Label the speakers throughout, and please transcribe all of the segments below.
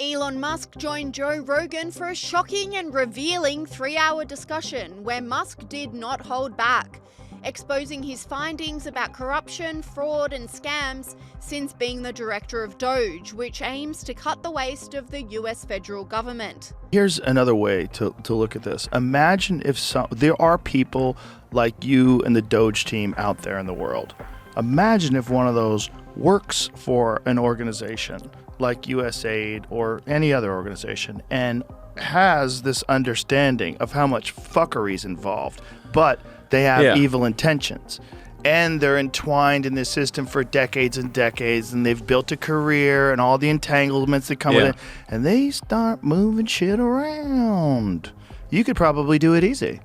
Speaker 1: Elon Musk joined Joe Rogan for a shocking and revealing 3-hour discussion where Musk did not hold back, exposing his findings about corruption, fraud and scams since being the director of Doge, which aims to cut the waste of the US federal government.
Speaker 2: Here's another way to look at this. Imagine if there are people like you and the Doge team out there in the world. Imagine if one of those works for an organization like USAID or any other organization and has this understanding of how much fuckery is involved, but they have evil intentions. And they're entwined in this system for decades and decades, and they've built a career and all the entanglements that come with it, and they start moving shit around. You could probably do it easy.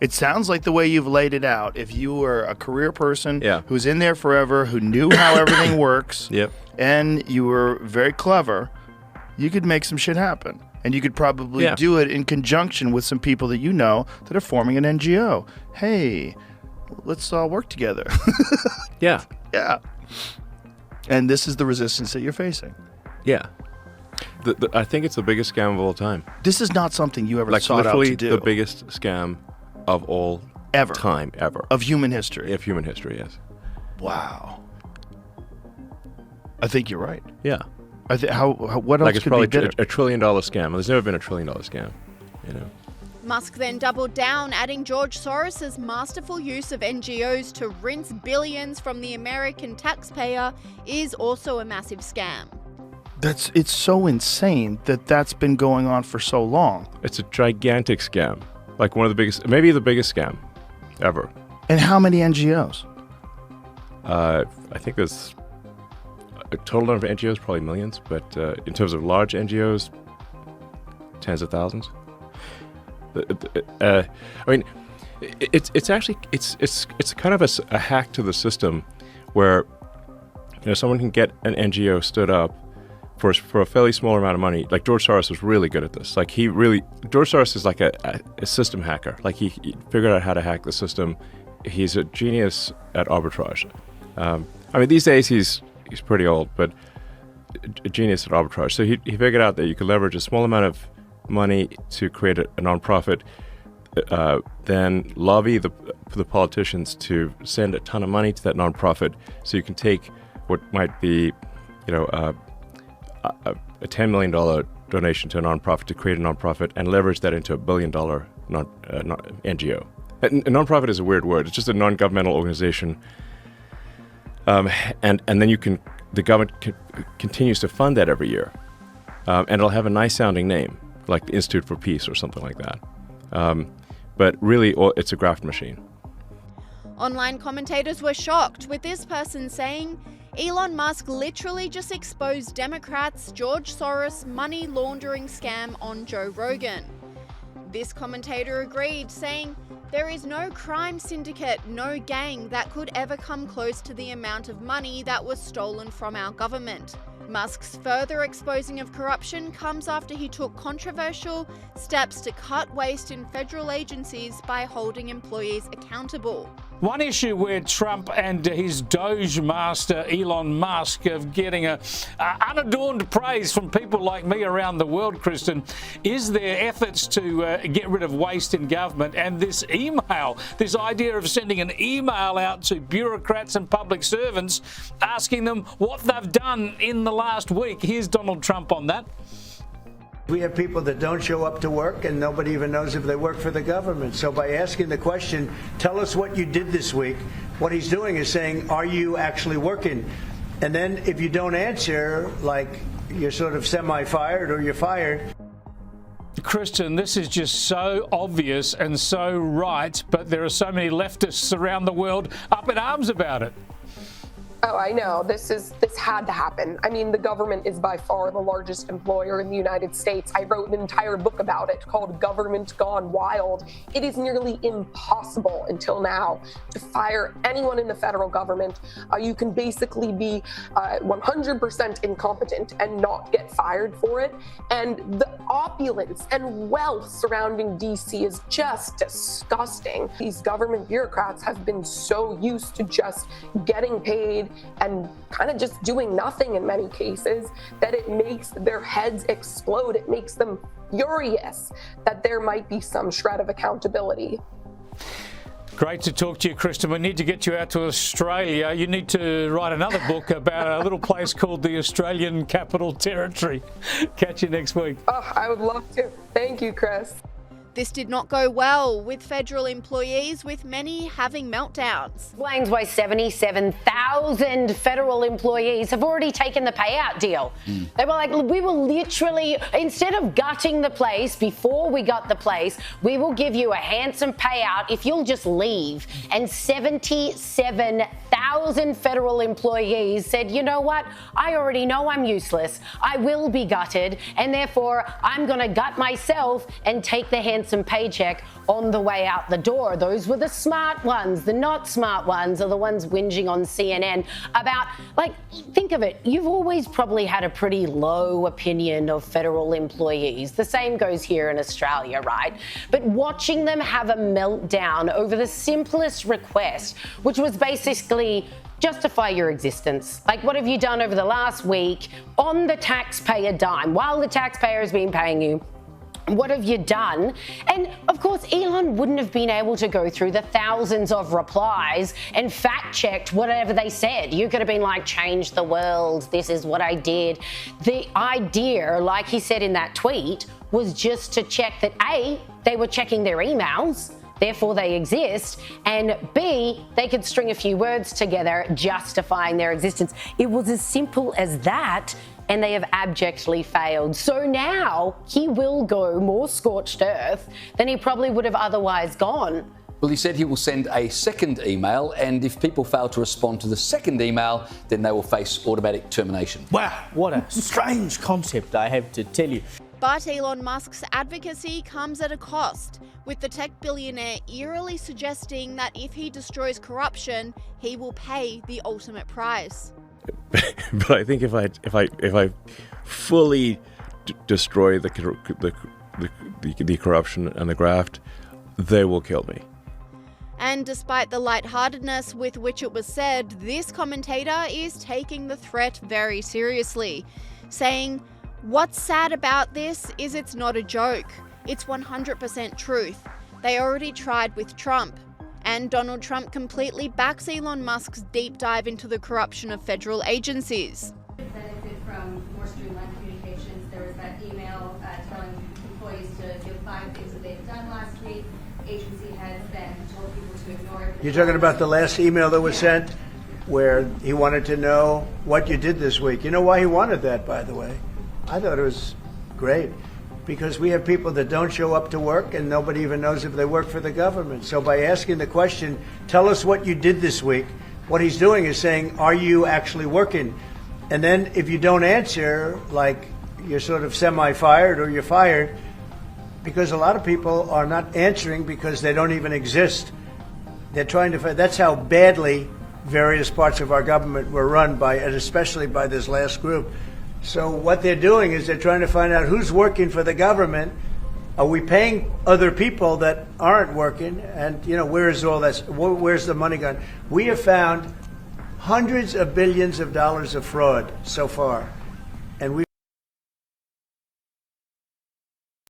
Speaker 2: It sounds like the way you've laid it out. If you were a career person who's in there forever, who knew how everything works, and you were very clever, you could make some shit happen. And you could probably do it in conjunction with some people that you know that are forming an NGO. Hey, let's all work together. Yeah. And this is the resistance that you're facing.
Speaker 3: Yeah. I think it's the biggest scam of all time.
Speaker 2: This is not something you ever sought out to do.
Speaker 3: Literally the biggest scam of all time, ever.
Speaker 2: Of human history.
Speaker 3: Of human history, yes.
Speaker 2: Wow. I think you're right.
Speaker 3: Yeah.
Speaker 2: What else
Speaker 3: it's
Speaker 2: could
Speaker 3: probably
Speaker 2: be better?
Speaker 3: a $1 trillion scam. There's never been a $1 trillion scam, you know.
Speaker 1: Musk then doubled down, adding George Soros's masterful use of NGOs to rinse billions from the American taxpayer is also a massive scam.
Speaker 2: It's so insane that that's been going on for so long.
Speaker 3: It's a gigantic scam. Like one of the biggest, maybe the biggest scam ever.
Speaker 2: And how many NGOs?
Speaker 3: I think there's a total number of NGOs, probably millions, but in terms of large NGOs, tens of thousands. I mean, it's actually kind of a hack to the system where someone can get an NGO stood up for a fairly small amount of money. Like George Soros was really good at this. Like George Soros is like a system hacker. Like he figured out how to hack the system. He's a genius at arbitrage. I mean, these days he's pretty old, but a genius at arbitrage. So he figured out that you could leverage a small amount of money to create a nonprofit, then lobby the politicians to send a ton of money to that nonprofit, so you can take what might be, a $10 million donation to a nonprofit to create a nonprofit and leverage that into $1 billion NGO. A nonprofit is a weird word. It's just a non-governmental organization, and then the government continues to fund that every year, and it'll have a nice sounding name, like the Institute for Peace or something like that. But really, it's a graft machine.
Speaker 1: Online commentators were shocked, with this person saying, Elon Musk literally just exposed Democrats' George Soros money laundering scam on Joe Rogan. This commentator agreed, saying, there is no crime syndicate, no gang that could ever come close to the amount of money that was stolen from our government. Musk's further exposing of corruption comes after he took controversial steps to cut waste in federal agencies by holding employees accountable.
Speaker 4: One issue where Trump and his Doge master Elon Musk are getting unadorned praise from people like me around the world, Kristen, is their efforts to get rid of waste in government, and this idea of sending an email out to bureaucrats and public servants asking them what they've done in the last week. Here's Donald Trump on that.
Speaker 5: We have people that don't show up to work, and nobody even knows if they work for the government. So by asking the question, tell us what you did this week, what he's doing is saying, are you actually working? And then if you don't answer, like you're sort of semi-fired or you're fired.
Speaker 4: Kristen, this is just so obvious and so right, but there are so many leftists around the world up in arms about it.
Speaker 6: Oh, I know. This had to happen. I mean, the government is by far the largest employer in the United States. I wrote an entire book about it called Government Gone Wild. It is nearly impossible until now to fire anyone in the federal government. You can basically be 100% incompetent and not get fired for it. And the opulence and wealth surrounding DC is just disgusting. These government bureaucrats have been so used to just getting paid side and kind of just doing nothing in many cases, that it makes their heads explode. It makes them furious that there might be some shred of accountability.
Speaker 4: Great to talk to you, Kristen. We need to get you out to Australia. You need to write another book about a little place called the Australian Capital Territory. Catch you next week.
Speaker 6: Oh, I would love to. Thank you, Chris.
Speaker 1: This did not go well with federal employees, with many having meltdowns.
Speaker 7: Explains why 77,000 federal employees have already taken the payout deal. They were like, we will literally, instead of gutting the place before we got the place, we will give you a handsome payout if you'll just leave. And 77,000 federal employees said, you know what? I already know I'm useless. I will be gutted, and therefore I'm going to gut myself and take the handsome paycheck on the way out the door. Those were the smart ones. The not smart ones are the ones whinging on CNN about, like, think of it. You've always probably had a pretty low opinion of federal employees. The same goes here in Australia, right? But watching them have a meltdown over the simplest request, which was basically justify your existence. Like, what have you done over the last week on the taxpayer dime while the taxpayer has been paying you? What have you done? And of course, Elon wouldn't have been able to go through the thousands of replies and fact checked whatever they said. You could have been like, change the world. This is what I did. The idea, like he said in that tweet, was just to check that A, they were checking their emails, therefore they exist, and B, they could string a few words together justifying their existence. It was as simple as that, and they have abjectly failed. So now he will go more scorched earth than he probably would have otherwise gone.
Speaker 8: Well, he said he will send a second email, and if people fail to respond to the second email, then they will face automatic termination.
Speaker 9: Wow, what a strange concept, I have to tell you.
Speaker 1: But Elon Musk's advocacy comes at a cost, with the tech billionaire eerily suggesting that if he destroys corruption, he will pay the ultimate price.
Speaker 3: But I think if I fully destroy the corruption and the graft, they will kill me.
Speaker 1: And despite the lightheartedness with which it was said, this commentator is taking the threat very seriously, saying, "What's sad about this is it's not a joke. It's 100% truth. They already tried with Trump." And Donald Trump completely backs Elon Musk's deep dive into the corruption of federal agencies.
Speaker 10: Benefit from more streamlined communications. There was that email telling employees to give 5 things that they've done last week. Agency heads then told people to ignore it.
Speaker 5: You're talking about the last email that was sent where he wanted to know what you did this week. You know why he wanted that, by the way? I thought it was great. Because we have people that don't show up to work and nobody even knows if they work for the government. So by asking the question, tell us what you did this week, what he's doing is saying, are you actually working? And then if you don't answer, like you're sort of semi-fired or you're fired, because a lot of people are not answering because they don't even exist. They're trying to find, that's how badly various parts of our government were run by, and especially by this last group. So what they're doing is they're trying to find out who's working for the government. Are we paying other people that aren't working? And, you know, where's all that? Where's the money gone? We have found hundreds of billions of dollars of fraud so far. And we